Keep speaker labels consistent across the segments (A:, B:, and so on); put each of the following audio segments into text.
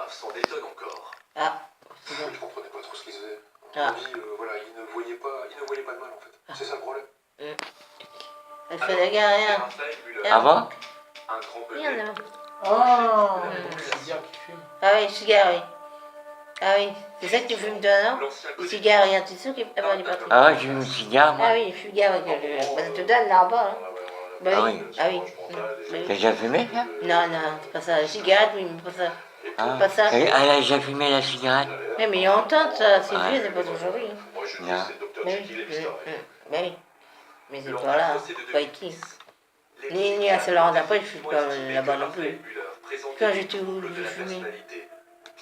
A: photographe s'en étonne encore.
B: Ah,
C: Je ne comprenais pas trop ce qu'ils faisaient.
B: Ah.
C: Voilà, ils ne voyaient pas de mal en fait. C'est ça le problème.
B: elle fait la guerre, rien.
A: Raphaël Müller,
D: Ah bon?
A: un grand
B: Il y en
A: belé,
B: a.
E: Oh, donc c'est dire qu'il fume.
B: Ah oui, cigare, oui. Ah oui, c'est ça que tu fumes toi, non?
A: l'ancien
B: Les
A: collègue
B: cigares, rien, tu sais qu'il... Ah bon, il est parti.
D: Ah ouais, j'ai eu un cigare, moi.
B: Ah oui, les cigares, oui, bah, ça te donne là-bas, hein. Bah
D: Ah
B: oui,
D: oui.
B: ah oui.
D: T'as
B: Oui.
D: déjà fumé, ça?
B: Non, non, c'est pas ça. La cigarette, oui, mais pas ça.
D: Ah.
B: Pas ça.
D: Elle a déjà fumé la cigarette?
B: Mais il y a longtemps, ça, c'est
D: Ouais.
B: vieux, c'est pas aujourd'hui. hein.
C: Moi je dis
D: Non.
C: c'est le docteur
B: Mais
C: Jekyll et
B: oui,
C: Mr. Hyde.
B: mais oui. Mais c'est
A: lors
B: pas
A: du
B: là, hein.
A: procès de
B: Pas avec qui.
A: 2010.
B: Ni à Solange, après, je suis
A: Ont
B: pas
A: estimé
B: là-bas
A: que
B: non
A: Raphaël
B: plus.
A: Müller présentait
B: Quand
A: des
B: j'étais où,
A: troubles de
B: j'ai
A: la
B: fumé.
A: personnalité,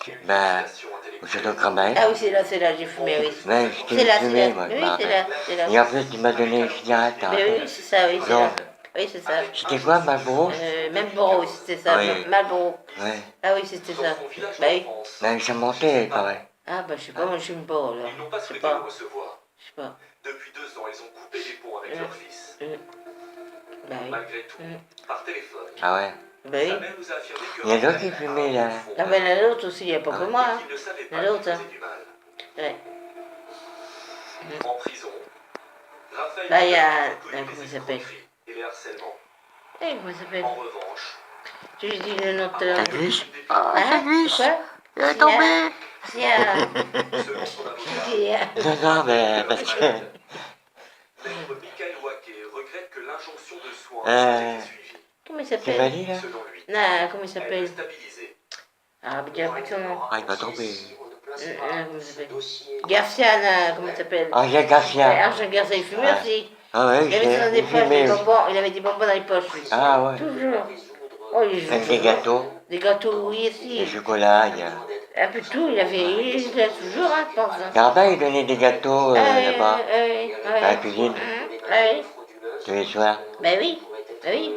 A: une
D: Bah,
A: mutilation
D: au
A: intellectuelle.
D: château de Crambaye.
B: Ah oui, c'est là, j'ai fumé, oui.
D: Ouais,
B: C'est
D: j'étais
B: là,
D: fumé, moi, je
B: Oui,
D: me
B: c'est là,
D: rappelle.
B: c'est là.
D: Et en plus, il m'a donné une cigarette, t'as
B: Mais
D: rappelé?
B: oui, c'est ça, oui, c'est là.
D: Non.
B: Oui, c'est ça.
D: C'était quoi, Marlboro?
B: Marlboro, oui, c'était ça.
D: Oui.
B: Marlboro.
D: Ouais.
B: Ah oui, c'était ça.
A: Dans son village
B: Bah oui.
A: d'enfance,
D: Mais ça montait, il paraît.
B: Ah bah je sais pas, moi je fume pas, alors.
A: ils n'ont pas
B: Je sais
A: souhaité le
B: pas,
A: recevoir.
B: je sais pas.
A: Depuis 2 ans, ils ont coupé les ponts avec leur fils.
B: Bah oui.
A: Malgré tout, par téléphone.
D: Ah ouais.
B: Bah
A: Sa
B: oui.
A: mère nous a affirmé que
D: Il y a d'autres
A: Raphaël
D: qui fumaient, là.
A: a un fond
B: Ah bah il y en a d'autres aussi, il n'y a pas que moi.
A: et
B: Hein.
A: qu'il ne savait
B: Il y en
A: pas
B: a
A: qu'il
B: d'autres, hein.
A: faisait du mal.
B: Ouais.
A: En prison, Raphaël
B: Là, il y a-
A: Müller reconnu
B: comment
A: les
B: il s'appelle
A: escroqueries et les harcèlements.
B: Eh, comment ça s'appelle?
A: En revanche,
B: Tu lui dis le nom de tout à l'heure.
D: T'as vu?
B: Ah, quoi?
D: Il est tombé!
B: S'il y a...
A: selon son avocat,
B: s'il y a...
D: Non, non, mais parce que...
A: Maître Michael Waquet regrette que l'injonction de soins
D: Euh.
A: ait été suivie.
B: Comment il
D: Tu m'as
B: s'appelle?
D: dit, là?
A: Selon lui,
B: Non, comment il
A: elle
B: s'appelle?
A: le stabilisait.
B: Ah, mais j'ai appris son nom.
D: Ah, il va tomber.
B: Comment il s'appelle? Garcia, là, comment il s'appelle?
D: Ah, Jacques Garcia.
B: Argent Garcia, il fumait
D: Ouais.
B: aussi.
D: Ah ouais,
B: Il avait dans des
D: il
B: poches, des
D: fumait.
B: bonbons. Il avait des bonbons dans les poches, lui.
D: Ah ouais.
B: Toujours. Oh, il
D: Avec des gâteaux,
B: Des gâteaux, oui,
D: des
B: aussi.
D: chocolats, il y a...
B: Un peu de tout, il a toujours, hein, je pense. Hein.
D: Gardin, il donnait des gâteaux là-bas, à la cuisine,
B: Oui.
D: tous les soirs.
B: Ben oui, ben oui.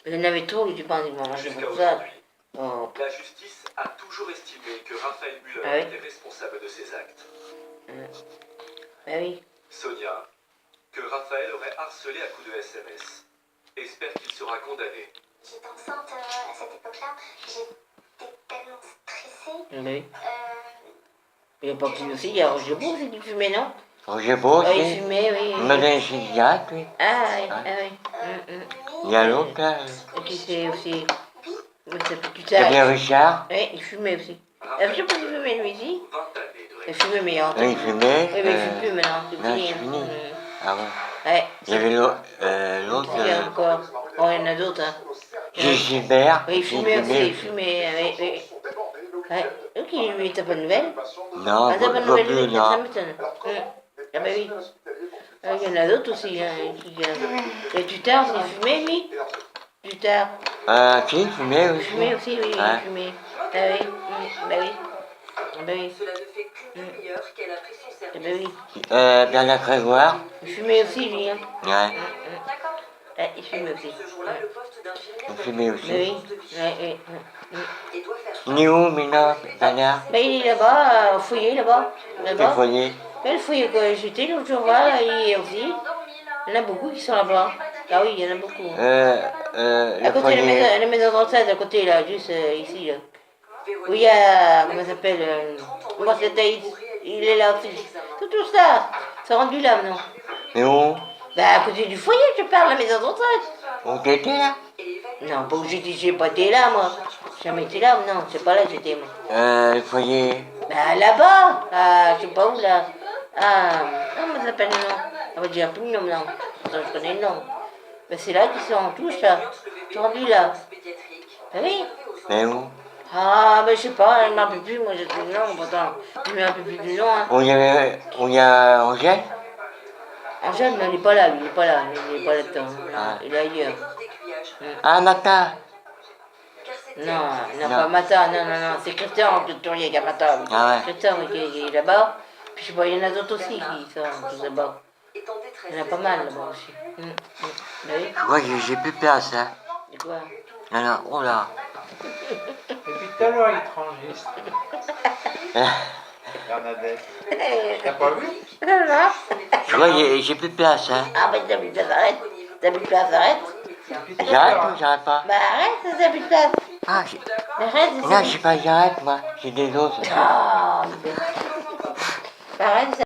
B: Il y en avait trop, du pain, il m'en mangeait
A: Jusqu'à
B: pour ça.
A: aujourd'hui,
B: Oh.
A: la justice a toujours estimé que Raphaël Müller
B: Ah oui.
A: était responsable de ses actes.
B: Ben oui.
A: Sonia, que Raphaël aurait harcelé à coups de SMS, espère qu'il sera condamné.
F: J'étais enceinte à cette époque-là, j'étais tellement stressée.
B: Ben oui. Il n'y a pas que lui aussi, il y a Roger Beau aussi qui fumait, non?
D: Roger Beau,
B: Ah, il
D: aussi,
B: fumait, oui.
D: il m'a donné une cigarette, lui.
B: Ah oui, ah oui.
D: Il y a l'autre, là,
B: Et qui c'est aussi. Mais ça fait plus
D: Fabien
B: tard.
D: Richard.
B: Oui, il fumait aussi. Je sais pas s'il fumait lui aussi.
A: 20 années de
B: Il fumait, mais en
D: Lui, il fumait.
B: Oui, mais il fume plus maintenant, c'est
D: non,
B: fini.
D: c'est fini.
B: hein.
D: Ah ouais.
B: Ouais.
D: Il y avait l'autre,
B: Il y a encore. Oh, il y en a d'autres, hein.
D: Gilbert.
B: Oui, il fumait aussi, il fumait, oui, oui. Ouais. Ok, lui, t'as pas de nouvelles?
D: Non,
B: Ah, t'as pas de
D: pas
B: nouvelles,
D: plus,
B: lui, ça
D: non.
B: m'étonne. Ah bah oui. Ah, il y en a d'autres aussi, hein. Et Tutard, il fumait, lui? Tutard.
D: Qui, il fumait
B: Il
D: aussi?
B: fumait aussi, oui, il
D: Ouais.
B: fumait. Ah oui, bah oui. Ah bah oui.
G: Cela ne fait qu'une demi-heure qu'elle a pris son
B: Ah
G: service.
B: bah oui.
D: Bernard Grégoire.
B: Il fumait aussi, lui, hein.
D: Ouais,
B: Ah, il fumait aussi.
G: Ce jour-là, le poste d'infirmière
D: il fumait
B: Bah
D: aussi.
B: oui. Ouais, oui.
G: et doit faire
D: Il est où, maintenant, Bernard?
B: Bah il est là-bas, au foyer, là-bas.
D: Quel
B: Là-bas.
D: foyer?
B: Mais le foyer que j'étais l'autre jour, là, il est aussi. Il y en a beaucoup qui sont là-bas. Ah oui, il y en a beaucoup. À
D: Le
B: côté de
D: foyer...
B: la maison de retraite, à côté, là, juste ici, là. Où il y a, comment ça s'appelle, moi c'était, il est là aussi. Tout ça, c'est rendu là maintenant.
D: Et où?
B: Bah à côté du foyer, je parle, la maison de retraite.
D: Où t'étais, là?
B: Non, pas où j'étais, j'ai pas été là, moi. J'ai jamais été là, non, c'est pas là que j'étais, moi.
D: Le foyer...
B: Bah là-bas, je sais pas où, là. Comment ça s'appelle le nom? On va dire plus le nom, non. Attends, je connais le nom. Bah c'est là qu'ils sont tous, là. Ils sont rendus là. Ah oui.
D: Mais où?
B: Ah, ben je sais pas, je ne m'en rappelle plus, moi j'ai plus le nom, pourtant, je ne me rappelle plus du nom. Hein.
D: Où il y a Angèle?
B: Angèle, mais il n'est pas là, lui, il n'est pas là, il n'est pas là-dedans, non, il est ailleurs.
D: Ah, Mata.
B: Non, non,
D: Non.
B: pas Mata, non, non, non, c'est Christian Couturier qui a Mata, oui.
D: Ah ouais.
B: Christian qui est là-bas, puis je sais pas, il y en a d'autres aussi qui sont tous là-bas. Il y en a pas mal là-bas aussi. Oui,
D: Je crois que j'ai plus de place, hein.
B: c'est quoi?
D: Non, non, oh là.
E: Depuis tout à l'heure, étrangiste. Bernadette. T'as pas vu?
B: Non, non.
D: Je crois que j'ai plus de place, hein.
B: Ah, ben t'as plus de place, arrête. T'as plus de place, arrête.
E: Depuis tout à
D: J'arrête
E: l'heure,
D: ou j'arrête pas?
B: Bah arrête, t'as plus de place.
D: Ah,
B: La reine, c'est
D: non, j'ai pas direct, moi. J'ai des autres.
B: Ah, la reine,